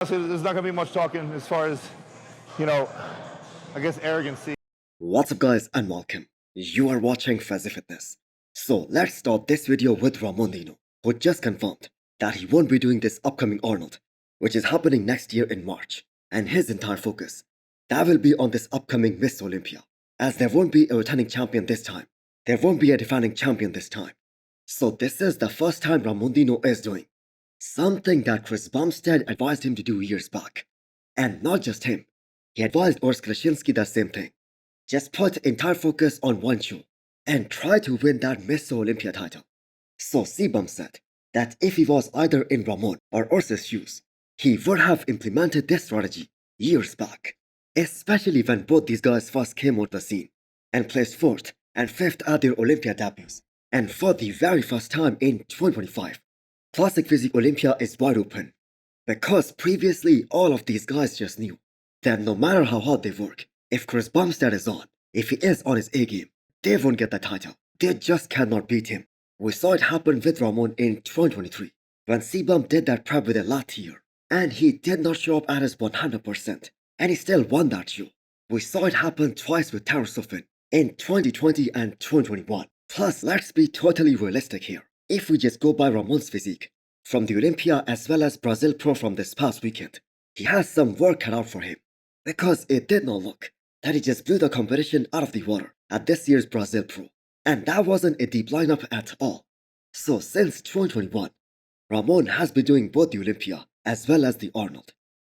There's not going to be much talking as far as, I guess arrogancy. What's up guys and welcome. You are watching Fazi Fitness. So let's start this video with Ramon Din, who just confirmed that he won't be doing this upcoming Arnold, which is happening next year in March, and his entire focus that will be on this upcoming Miss Olympia, as there won't be a returning champion this time. There won't be a defending champion this time. So this is the first time Ramon Din is doing something that Chris Bumstead advised him to do years back. And not just him, he advised Urs Wesley the same thing. Just put entire focus on one show and try to win that Miss Olympia title. So Bum said that if he was either in Ramon or Urs's shoes, he would have implemented this strategy years back, especially when both these guys first came on the scene and placed 4th and 5th at their Olympia debuts. And for the very first time in 2025, Classic Physique Olympia is wide open, because previously all of these guys just knew that no matter how hard they work, if Chris Bumstead is on, if he is on his A game, they won't get the title. They just cannot beat him. We saw it happen with Ramon in 2023, when Bum did that prep with a lat here, and he did not show up at his 100%, and he still won that show. We saw it happen twice with Tarasufin in 2020 and 2021. Plus, let's be totally realistic here. If we just go by Ramon's physique, from the Olympia as well as Brazil Pro from this past weekend, he has some work cut out for him, because it did not look that he just blew the competition out of the water at this year's Brazil Pro, and that wasn't a deep lineup at all. So since 2021, Ramon has been doing both the Olympia as well as the Arnold.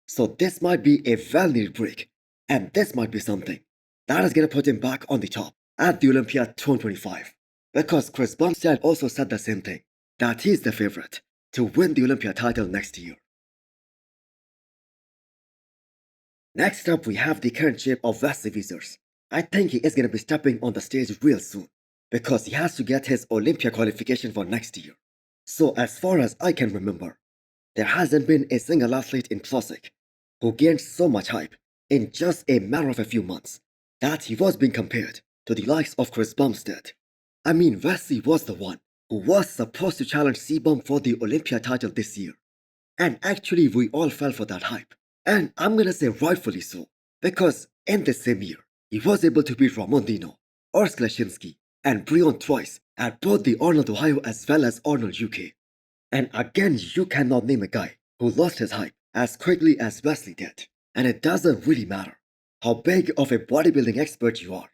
So this might be a well-needed break, and this might be something that is going to put him back on the top at the Olympia 2025. Because Chris Bumstead also said the same thing, that he's the favorite to win the Olympia title next year. Next up, we have the current shape of Wesley. I think he is going to be stepping on the stage real soon, because he has to get his Olympia qualification for next year. So as far as I can remember, there hasn't been a single athlete in Classic who gained so much hype in just a matter of a few months that he was being compared to the likes of Chris Bumstead. I mean, Wesley was the one who was supposed to challenge Bum for the Olympia title this year. And actually, we all fell for that hype. And I'm gonna say rightfully so, because in the same year, he was able to beat Ramon Din, Urs Wesley, and Brion twice at both the Arnold Ohio as well as Arnold UK. And again, you cannot name a guy who lost his hype as quickly as Wesley did. And it doesn't really matter how big of a bodybuilding expert you are.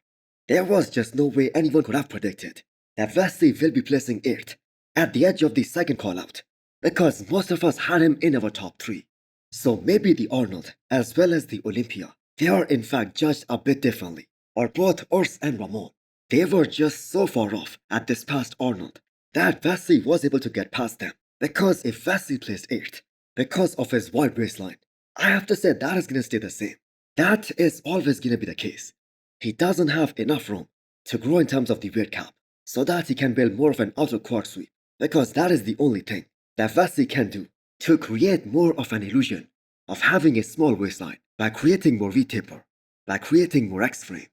There was just no way anyone could have predicted that Wesley will be placing 8th at the edge of the second call-out, because most of us had him in our top 3. So maybe the Arnold as well as the Olympia, they are in fact judged a bit differently. Or both Urs and Ramon, they were just so far off at this past Arnold that Wesley was able to get past them. Because if Wesley placed 8th because of his wide baseline, I have to say that is going to stay the same. That is always going to be the case. He doesn't have enough room to grow in terms of the weight cap, so that he can build more of an outer quad sweep, because that is the only thing that Wesley can do to create more of an illusion of having a small waistline by creating more V-taper, by creating more X-frame.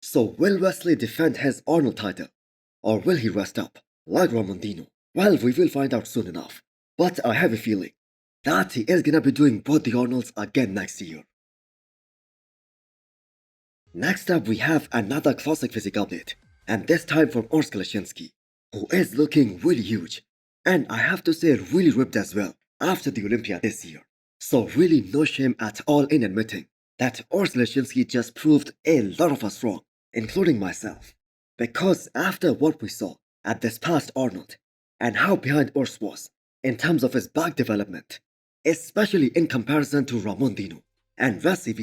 So will Wesley defend his Arnold title, or will he rest up like Ramon Din? Well, we will find out soon enough, but I have a feeling that he is gonna be doing both the Arnolds again next year. Next up, we have another Classic Physique update, and this time from Urs Wesley, who is looking really huge, and I have to say really ripped as well after the Olympia this year. So really no shame at all in admitting that Urs Wesley just proved a lot of us wrong, including myself. Because after what we saw at this past Arnold, and how behind Urs was in terms of his back development, especially in comparison to Ramon Din and Wesley,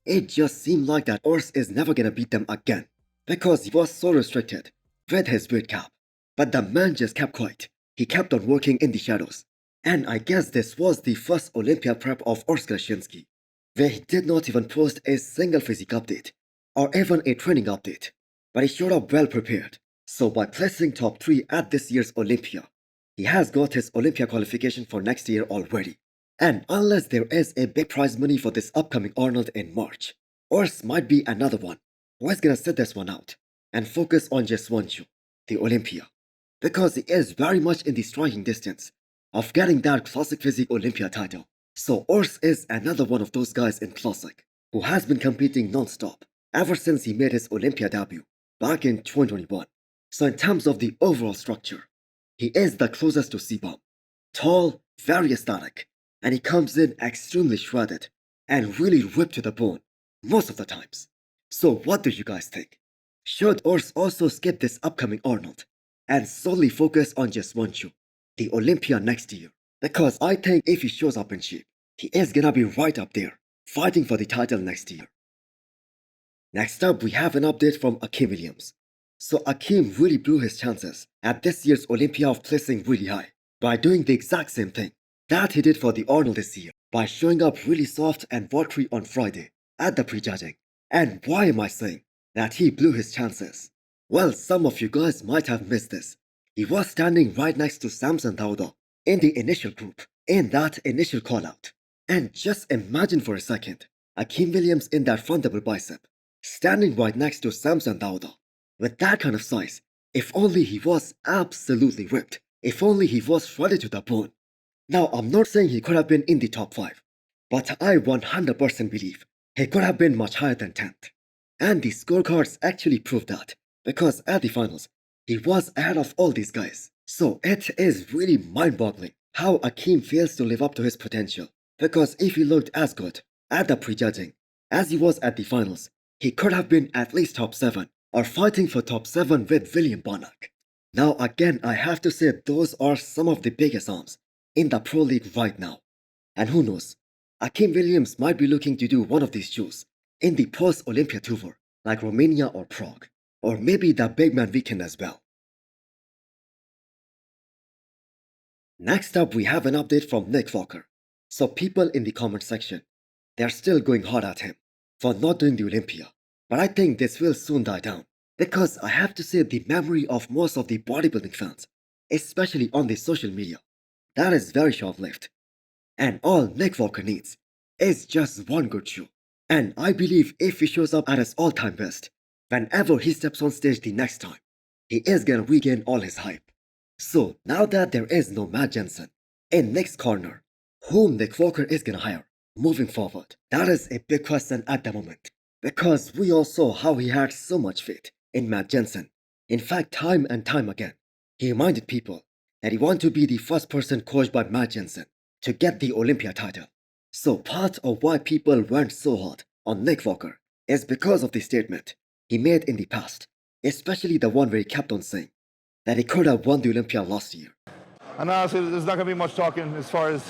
it just seemed like that Urs is never gonna beat them again, because he was so restricted with his weight cap. But the man just kept quiet. He kept on working in the shadows. And I guess this was the first Olympia prep of Urs Wesley, where he did not even post a single physique update, or even a training update. But he showed up well prepared. So by placing top 3 at this year's Olympia, he has got his Olympia qualification for next year already. And unless there is a big prize money for this upcoming Arnold in March, Urs might be another one who is gonna sit this one out and focus on just one show, the Olympia, because he is very much in the striking distance of getting that Classic Physique Olympia title. So Urs is another one of those guys in Classic who has been competing non-stop ever since he made his Olympia debut back in 2021. So in terms of the overall structure, he is the closest to C-Bomb. Tall, very aesthetic, and he comes in extremely shredded and really ripped to the bone most of the times. So what do you guys think? Should Urs also skip this upcoming Arnold and solely focus on just one show, the Olympia next year? Because I think if he shows up in shape, he is gonna be right up there, fighting for the title next year. Next up, we have an update from Akim Williams. So Akim really blew his chances at this year's Olympia of placing really high by doing the exact same thing that he did for the Arnold this year by showing up really soft and watery on Friday at the prejudging. And why am I saying that he blew his chances? Well, some of you guys might have missed this. He was standing right next to Samson Dauda in the initial group, in that initial call-out. And just imagine for a second, Akim Williams in that front double bicep, standing right next to Samson Dauda. With that kind of size, if only he was absolutely ripped, if only he was shredded to the bone. Now, I'm not saying he could have been in the top 5, but I 100% believe he could have been much higher than 10th. And the scorecards actually prove that, because at the finals, he was ahead of all these guys. So it is really mind-boggling how Akim fails to live up to his potential, because if he looked as good at the prejudging as he was at the finals, he could have been at least top 7 or fighting for top 7 with William Bonac. Now again, I have to say those are some of the biggest arms in the Pro League right now. And who knows, Akim Williams might be looking to do one of these shows in the post-Olympia tour, like Romania or Prague, or maybe the Big Man weekend as well. Next up, we have an update from Nick Walker. So people in the comment section, they're still going hard at him for not doing the Olympia. But I think this will soon die down, because I have to say the memory of most of the bodybuilding fans, especially on the social media, that is very short-lived. And all Nick Walker needs is just one good show. And I believe if he shows up at his all-time best, whenever he steps on stage the next time, he is gonna regain all his hype. So now that there is no Matt Jensen in Nick's corner, whom Nick Walker is gonna hire moving forward, that is a big question at the moment. Because we all saw how he had so much faith in Matt Jensen. In fact, time and time again, he reminded people that he wanted to be the first person coached by Matt Jensen to get the Olympia title. So part of why people went so hard on Nick Walker is because of the statement he made in the past, especially the one where he kept on saying that he could have won the Olympia last year. And honestly, there's not going to be much talking as far as,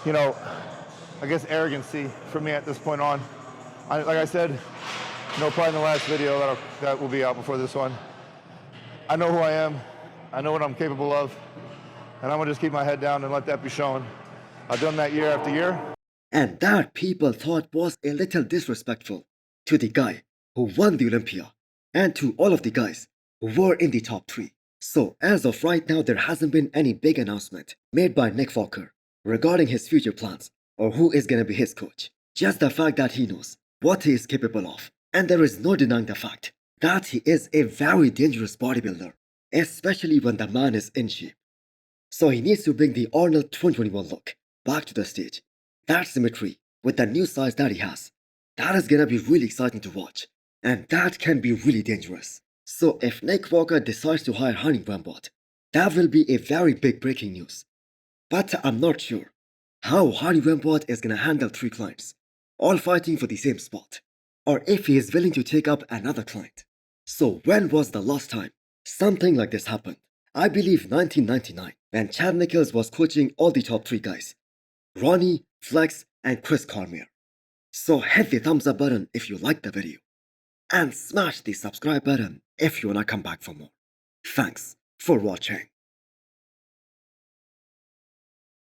I guess arrogancy for me at this point on. Like I said, probably in the last video that will be out before this one, I know who I am, I know what I'm capable of, and I'm going to just keep my head down and let that be shown. I've done that year after year. And that people thought was a little disrespectful to the guy who won the Olympia and to all of the guys who were in the top 3. So as of right now, there hasn't been any big announcement made by Nick Walker regarding his future plans or who is going to be his coach. Just the fact that he knows what he is capable of. And there is no denying the fact that he is a very dangerous bodybuilder, especially when the man is in shape. So he needs to bring the Arnold 2021 look back to the stage. That symmetry with the new size that he has, that is gonna be really exciting to watch. And that can be really dangerous. So if Nick Walker decides to hire Hany Rambod, that will be a very big breaking news. But I'm not sure how Hany Rambod is gonna handle 3 clients, all fighting for the same spot, or if he is willing to take up another client. So when was the last time something like this happened? I believe 1999, when Chad Nichols was coaching all the top 3 guys, Ronnie, Flex, and Chris Cormier. So hit the thumbs up button if you liked the video, and smash the subscribe button if you wanna come back for more. Thanks for watching.